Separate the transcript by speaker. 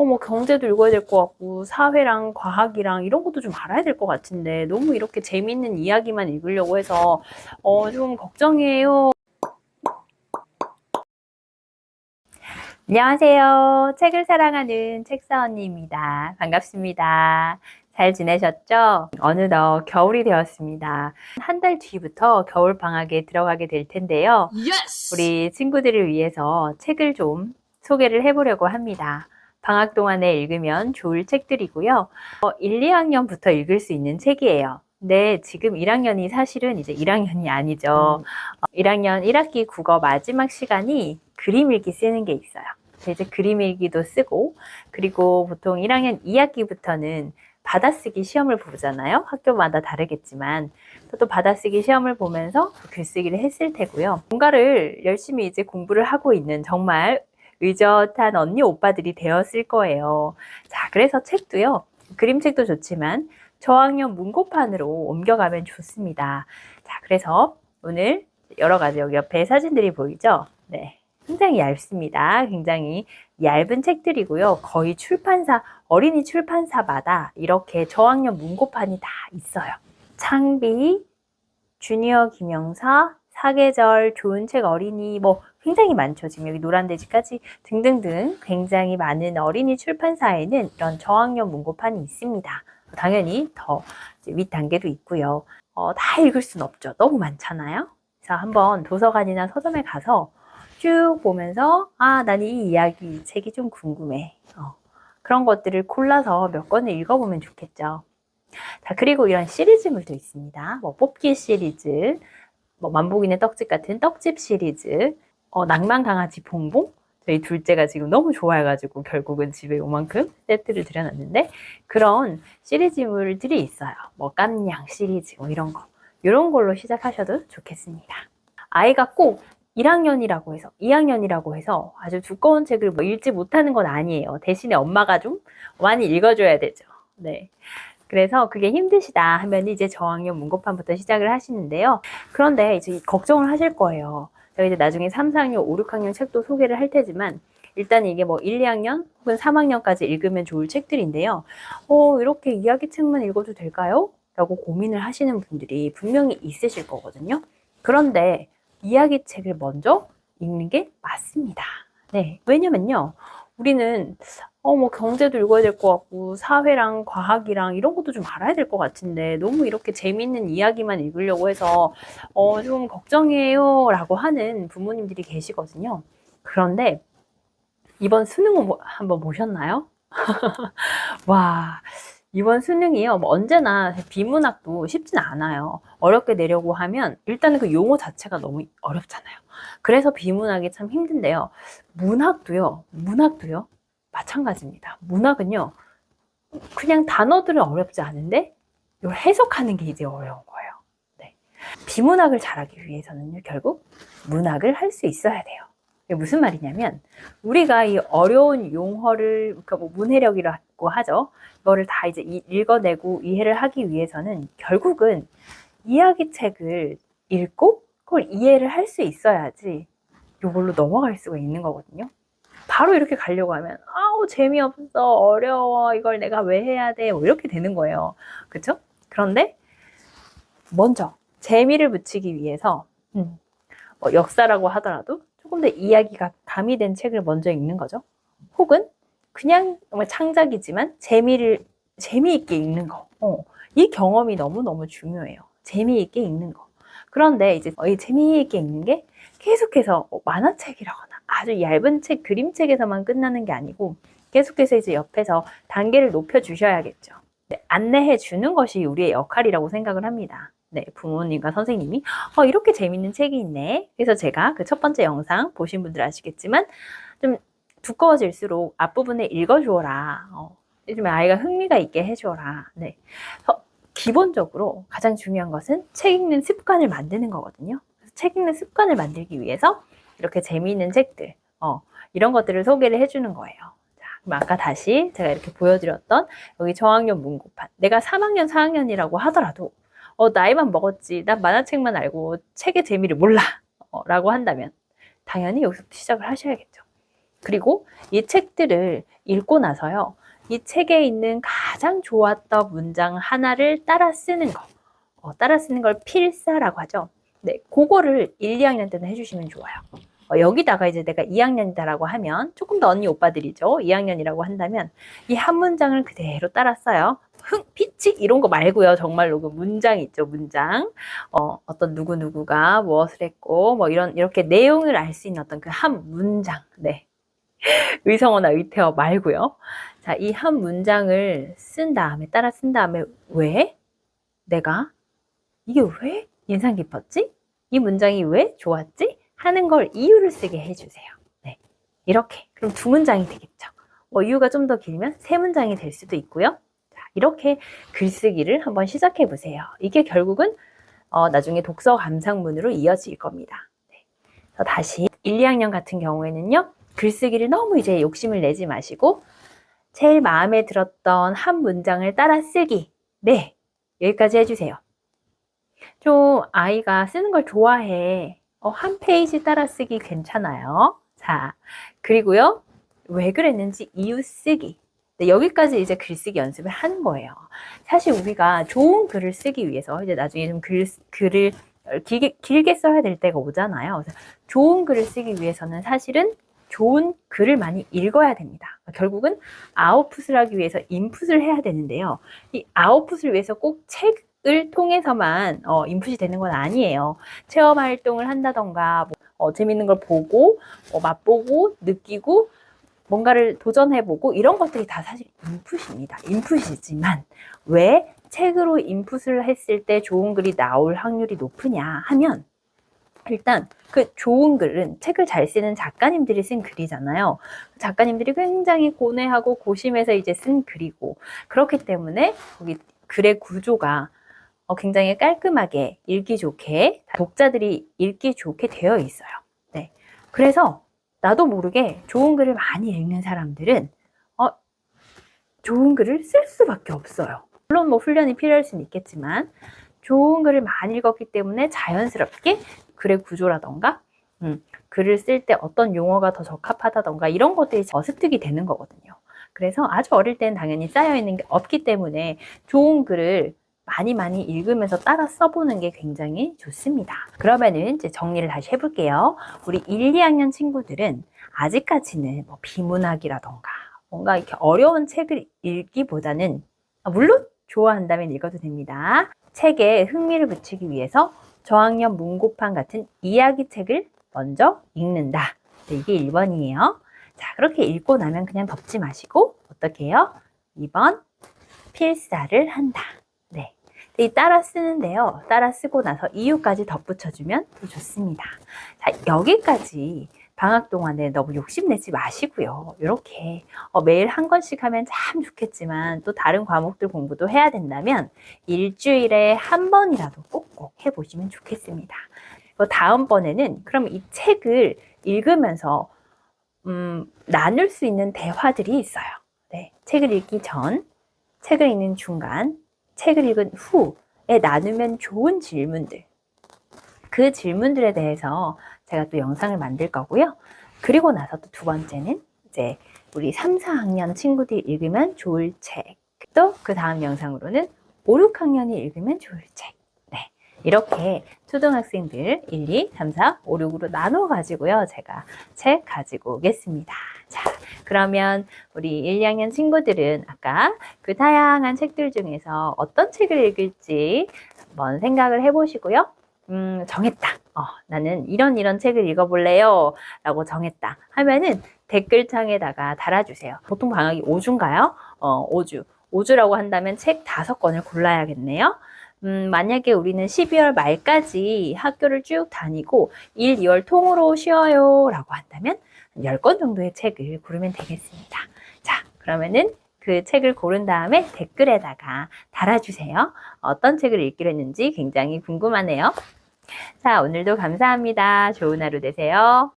Speaker 1: 뭐 경제도 읽어야 될 것 같고 사회랑 과학이랑 이런 것도 좀 알아야 될 것 같은데 너무 이렇게 재미있는 이야기만 읽으려고 해서 좀 걱정이에요. 안녕하세요. 책을 사랑하는 책사언니입니다. 반갑습니다. 잘 지내셨죠? 어느덧 겨울이 되었습니다. 한 달 뒤부터 겨울 방학에 들어가게 될 텐데요. 우리 친구들을 위해서 책을 좀 소개를 해보려고 합니다. 방학 동안에 읽으면 좋을 책들이고요. 1, 2학년부터 읽을 수 있는 책이에요. 근데 지금 1학년이 사실은 이제 1학년이 아니죠. 1학년 1학기 국어 마지막 시간이 그림 읽기 쓰는 게 있어요. 이제 그림 읽기도 쓰고, 그리고 보통 1학년 2학기부터는 받아쓰기 시험을 보잖아요. 학교마다 다르겠지만 또 받아쓰기 시험을 보면서 글쓰기를 했을 테고요. 뭔가를 열심히 이제 공부를 하고 있는 정말 의젓한 언니 오빠들이 되었을 거예요. 자, 그래서 책도요. 그림책도 좋지만 저학년 문고판으로 옮겨가면 좋습니다. 자, 그래서 오늘 여러 가지 여기 옆에 사진들이 보이죠? 네. 굉장히 얇습니다. 굉장히 얇은 책들이고요. 거의 출판사, 어린이 출판사마다 이렇게 저학년 문고판이 다 있어요. 창비, 주니어 김영사, 사계절, 좋은 책 어린이, 뭐 굉장히 많죠. 지금 여기 노란돼지까지 등등등 굉장히 많은 어린이 출판사에는 이런 저학년 문고판이 있습니다. 당연히 더 윗 단계도 있고요. 다 읽을 수는 없죠. 너무 많잖아요. 그래서 한번 도서관이나 서점에 가서 쭉 보면서 난 이 이야기, 이 책이 좀 궁금해. 그런 것들을 골라서 몇 권을 읽어보면 좋겠죠. 자, 그리고 이런 시리즈물도 있습니다. 뭐 뽑기 시리즈, 뭐 만복인의 떡집 같은 떡집 시리즈, 낭만 강아지 봉봉. 저희 둘째가 지금 너무 좋아해가지고 결국은 집에 요만큼 세트를 들여놨는데 그런 시리즈물들이 있어요. 뭐 깜냥 시리즈 뭐 이런 거. 이런 걸로 시작하셔도 좋겠습니다. 아이가 꼭 1학년이라고 해서 2학년이라고 해서 아주 두꺼운 책을 뭐 읽지 못하는 건 아니에요. 대신에 엄마가 좀 많이 읽어줘야 되죠. 네. 그래서 그게 힘드시다 하면 이제 저학년 문고판부터 시작을 하시는데요. 그런데 이제 걱정을 하실 거예요. 제가 이제 나중에 3, 4학년, 5, 6학년 책도 소개를 할 테지만 일단 이게 뭐 1, 2학년 혹은 3학년까지 읽으면 좋을 책들인데요. 이렇게 이야기 책만 읽어도 될까요? 라고 고민을 하시는 분들이 분명히 있으실 거거든요. 그런데 이야기 책을 먼저 읽는 게 맞습니다. 네. 왜냐면요. 우리는 뭐 경제도 읽어야 될 것 같고 사회랑 과학이랑 이런 것도 좀 알아야 될 것 같은데 너무 이렇게 재미있는 이야기만 읽으려고 해서 좀 걱정이에요 라고 하는 부모님들이 계시거든요. 그런데 이번 수능은 한번 보셨나요? 와, 이번 수능이요. 뭐 언제나 비문학도 쉽진 않아요. 어렵게 내려고 하면 일단은 그 용어 자체가 너무 어렵잖아요. 그래서 비문학이 참 힘든데요. 문학도요. 마찬가지입니다. 문학은요. 그냥 단어들은 어렵지 않은데 이걸 해석하는 게 이제 어려운 거예요. 네. 비문학을 잘하기 위해서는요. 결국 문학을 할 수 있어야 돼요. 이게 무슨 말이냐면 우리가 이 어려운 용어를 그러니까 뭐 문해력이라고 하죠. 이거를 다 이제 읽어내고 이해를 하기 위해서는 결국은 이야기책을 읽고 그걸 이해를 할 수 있어야지 이걸로 넘어갈 수가 있는 거거든요. 바로 이렇게 가려고 하면 재미없어, 어려워, 이걸 내가 왜 해야 돼, 뭐 이렇게 되는 거예요. 그쵸? 그런데 먼저 재미를 붙이기 위해서 뭐 역사라고 하더라도 조금 더 이야기가 가미된 책을 먼저 읽는 거죠. 혹은 그냥 정말 창작이지만 재미있게 읽는 거. 이 경험이 너무너무 중요해요. 재미있게 읽는 거. 그런데 이제 이 재미있게 읽는 게 계속해서 만화책이라거나 아주 얇은 책, 그림책에서만 끝나는 게 아니고 계속해서 이제 옆에서 단계를 높여 주셔야겠죠. 네, 안내해 주는 것이 우리의 역할이라고 생각을 합니다. 네, 부모님과 선생님이 이렇게 재밌는 책이 있네. 그래서 제가 그 첫 번째 영상 보신 분들 아시겠지만 좀 두꺼워질수록 앞부분에 읽어주어라. 요즘에 아이가 흥미가 있게 해줘라. 네. 기본적으로 가장 중요한 것은 책 읽는 습관을 만드는 거거든요. 그래서 책 읽는 습관을 만들기 위해서 이렇게 재미있는 책들, 이런 것들을 소개를 해주는 거예요. 자, 그럼 아까 다시 제가 이렇게 보여드렸던 여기 저학년 문고판. 내가 3학년, 4학년이라고 하더라도 나이만 먹었지. 난 만화책만 알고 책의 재미를 몰라. 라고 한다면 당연히 여기서부터 시작을 하셔야겠죠. 그리고 이 책들을 읽고 나서요. 이 책에 있는 가장 좋았던 문장 하나를 따라 쓰는 거. 따라 쓰는 걸 필사라고 하죠. 네, 그거를 1, 2학년 때는 해주시면 좋아요. 여기다가 이제 내가 2학년이다라고 하면 조금 더 언니 오빠들이죠. 2학년이라고 한다면 이 한 문장을 그대로 따라 써요. 피치 이런 거 말고요. 정말로 그 문장 있죠. 문장. 어떤 누구누구가 무엇을 했고 뭐 이렇게 내용을 알 수 있는 어떤 그 한 문장. 네. 의성어나 의태어 말고요. 자, 이 한 문장을 쓴 다음에 따라 쓴 다음에 왜 내가 이게 왜 인상 깊었지? 이 문장이 왜 좋았지? 하는 걸 이유를 쓰게 해주세요. 네. 이렇게. 그럼 2문장이 되겠죠. 이유가 좀 더 길면 3문장이 될 수도 있고요. 자, 이렇게 글쓰기를 한번 시작해 보세요. 이게 결국은 나중에 독서 감상문으로 이어질 겁니다. 네. 다시 1, 2학년 같은 경우에는요. 글쓰기를 너무 이제 욕심을 내지 마시고 제일 마음에 들었던 한 문장을 따라 쓰기. 네. 여기까지 해주세요. 좀 아이가 쓰는 걸 좋아해. 한 페이지 따라 쓰기 괜찮아요. 자, 그리고요. 왜 그랬는지 이유 쓰기. 네, 여기까지 이제 글쓰기 연습을 하는 거예요. 사실 우리가 좋은 글을 쓰기 위해서 이제 나중에 좀 글을 길게 써야 될 때가 오잖아요. 그래서 좋은 글을 쓰기 위해서는 사실은 좋은 글을 많이 읽어야 됩니다. 결국은 아웃풋을 하기 위해서 인풋을 해야 되는데요. 이 아웃풋을 위해서 꼭 책을 통해서만 인풋이 되는 건 아니에요. 체험 활동을 한다던가 재밌는 걸 보고 맛보고 느끼고 뭔가를 도전해보고 이런 것들이 다 사실 인풋입니다. 인풋이지만 왜 책으로 인풋을 했을 때 좋은 글이 나올 확률이 높으냐 하면 일단 그 좋은 글은 책을 잘 쓰는 작가님들이 쓴 글이잖아요. 작가님들이 굉장히 고뇌하고 고심해서 이제 쓴 글이고 그렇기 때문에 여기 글의 구조가 굉장히 깔끔하게 읽기 좋게 독자들이 읽기 좋게 되어 있어요. 네. 그래서 나도 모르게 좋은 글을 많이 읽는 사람들은 좋은 글을 쓸 수밖에 없어요. 물론 뭐 훈련이 필요할 수는 있겠지만 좋은 글을 많이 읽었기 때문에 자연스럽게 글의 구조라던가 글을 쓸 때 어떤 용어가 더 적합하다던가 이런 것들이 습득이 되는 거거든요. 그래서 아주 어릴 때는 당연히 쌓여있는 게 없기 때문에 좋은 글을 많이 읽으면서 따라 써보는 게 굉장히 좋습니다. 그러면은 이제 정리를 다시 해볼게요. 우리 1, 2학년 친구들은 아직까지는 뭐 비문학이라던가 뭔가 이렇게 어려운 책을 읽기보다는 물론 좋아한다면 읽어도 됩니다. 책에 흥미를 붙이기 위해서 저학년 문고판 같은 이야기책을 먼저 읽는다. 네, 이게 1번이에요. 자, 그렇게 읽고 나면 그냥 덮지 마시고 어떻게 해요? 2번 필사를 한다. 네, 이 따라 쓰는데요. 따라 쓰고 나서 이유까지 덧붙여주면 더 좋습니다. 자, 여기까지 방학 동안에 너무 욕심내지 마시고요. 이렇게 매일 한 권씩 하면 참 좋겠지만 또 다른 과목들 공부도 해야 된다면 일주일에 한 번이라도 꼭꼭 해보시면 좋겠습니다. 다음번에는 그럼 이 책을 읽으면서 나눌 수 있는 대화들이 있어요. 네, 책을 읽기 전, 책을 읽는 중간, 책을 읽은 후에 나누면 좋은 질문들. 그 질문들에 대해서 제가 또 영상을 만들 거고요. 그리고 나서 또 2번째는 이제 우리 3, 4학년 친구들이 읽으면 좋을 책. 또 그 다음 영상으로는 5, 6학년이 읽으면 좋을 책. 네, 이렇게 초등학생들 1, 2, 3, 4, 5, 6으로 나눠 가지고요. 제가 책 가지고 오겠습니다. 자, 그러면 우리 1, 2학년 친구들은 아까 그 다양한 책들 중에서 어떤 책을 읽을지 한번 생각을 해보시고요. 정했다. 나는 이런 책을 읽어볼래요. 라고 정했다. 하면은 댓글창에다가 달아주세요. 보통 방학이 5주인가요? 5주. 5주라고 한다면 책 5권을 골라야겠네요. 만약에 우리는 12월 말까지 학교를 쭉 다니고 1, 2월 통으로 쉬어요. 라고 한다면 10권 정도의 책을 고르면 되겠습니다. 자, 그러면은 그 책을 고른 다음에 댓글에다가 달아주세요. 어떤 책을 읽기로 했는지 굉장히 궁금하네요. 자, 오늘도 감사합니다. 좋은 하루 되세요.